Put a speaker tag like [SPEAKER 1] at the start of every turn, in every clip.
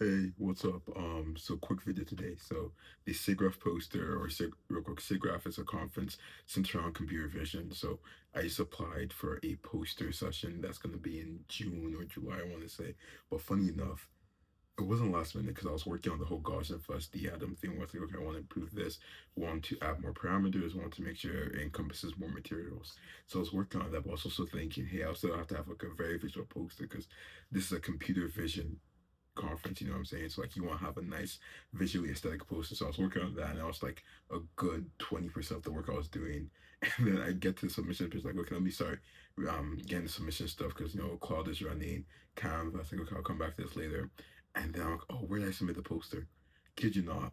[SPEAKER 1] Hey, what's up? So quick video today. So the Siggraph poster or real quick, Siggraph is a conference centered around computer vision. So I just applied for a poster session that's gonna be in June or July, I want to say. But funny enough, it wasn't last minute because I was working on the whole Gaussian first the Atom thing. Was like, okay, I want to improve this, want to add more parameters, want to make sure it encompasses more materials. So I was working on that, but I was also thinking, hey, I still have to have like a very visual poster because this is a computer vision conference, you know what I'm saying? So like you want to have a nice visually aesthetic poster. So I was working on that and I was like a good 20% of the work I was doing. And then I get to the submission page, like, okay, let me start getting the submission stuff because Claude is running Canva. I was like, okay, I'll come back to this later. And then I'm like, oh, where did I submit the poster? Kid you not,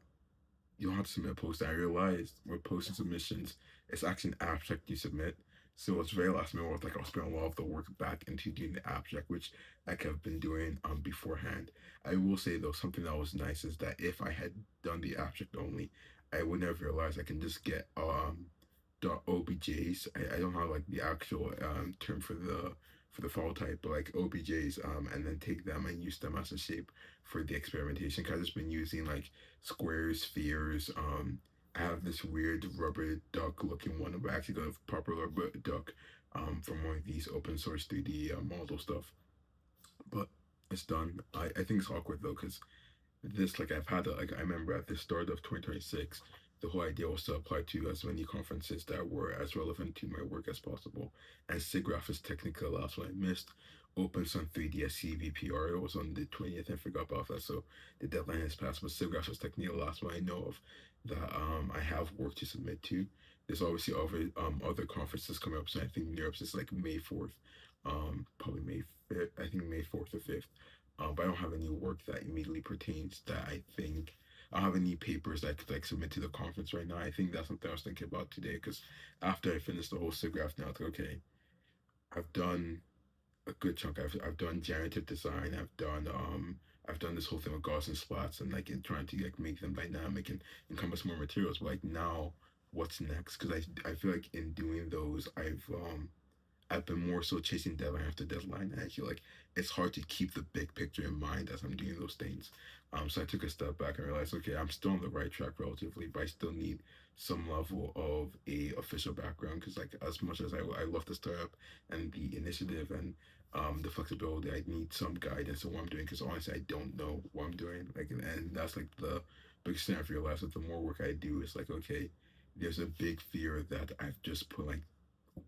[SPEAKER 1] you don't have to submit a poster. I realized with posting submissions, it's actually an abstract you submit. So it's very last minute. Like I'll spend a lot of the work back into doing the abstract, which I could have been doing beforehand. I will say though, something that was nice is that if I had done the abstract only, I would never realize I can just get .objs. I don't have like the actual term for the file type, but like objs, and then take them and use them as a shape for the experimentation. Cause I've just been using like squares, spheres. I have this weird rubber duck looking one, but I actually got a proper rubber duck from one of these open source 3D model stuff. But it's done. I think it's awkward though, because this like I've had like I remember at the start of 2026, the whole idea was to apply to as many conferences that were as relevant to my work as possible. And Siggraph is technically the last one I missed. Open Sun 3D at CVPR was on the 20th. I forgot about that, so the deadline has passed. But Siggraph is technically the last one I know of that I have work to submit to. There's obviously other conferences coming up. So I think Europe's is like May 4th, probably May 5th. I think May 4th or 5th. But I don't have any work that immediately pertains that I think I don't have any papers that I could like submit to the conference right now. I think that's something I was thinking about today because after I finished the whole SIGGRAPH now, it's like, okay, I've done a good chunk. I've done generative design. I've done this whole thing with Gaussian splats and like in trying to like make them dynamic and encompass more materials. But like now, what's next? Because I feel like in doing those, I've been more so chasing deadline after deadline. And I feel like it's hard to keep the big picture in mind as I'm doing those things. So I took a step back and realized, okay, I'm still on the right track relatively, but I still need some level of a official background because, like, as much as I love the startup and the initiative and the flexibility, I need some guidance on what I'm doing because honestly, I don't know what I'm doing. Like, and that's like the biggest thing I've realized that the more work I do, is like, okay, there's a big fear that I've just put like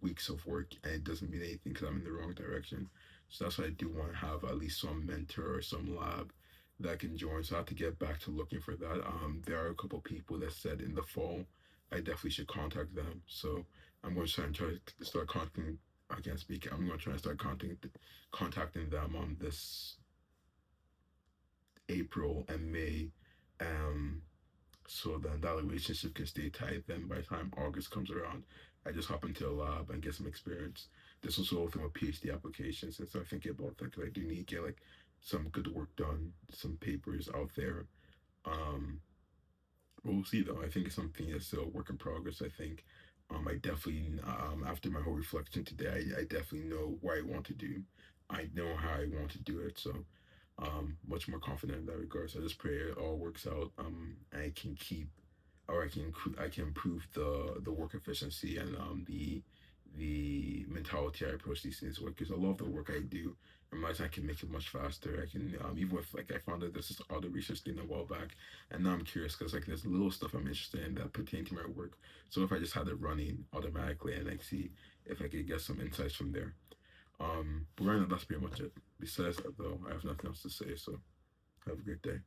[SPEAKER 1] weeks of work and it doesn't mean anything because I'm in the wrong direction. So that's why I do want to have at least some mentor or some lab that I can join. So I have to get back to looking for that. There are a couple people that said in the fall I definitely should contact them. So I'm going to try to start contacting. I can't speak. I'm going to try and start contacting them on this April and May. Um, so then that relationship can stay tight. Then by the time August comes around, I just hop into a lab and get some experience. This was the whole thing with PhD applications, and so I think about that because I do need to get like some good work done, some papers out there. Um, but we'll see though. I think it's something that's still a work in progress. I think I definitely after my whole reflection today, I definitely know what I want to do. I know how I want to do it. So much more confident in that regard. So I just pray it all works out. I can keep, or I can improve the work efficiency and the mentality I approach these things with. Because a lot of the work I do, I realize I can make it much faster. I can even with like I found that this is auto research thing a while back, and now I'm curious because like there's little stuff I'm interested in that pertain to my work. So if I just had it running automatically and like see if I could get some insights from there. But right now, that's pretty much it. Besides that, though, I have nothing else to say. So have a great day.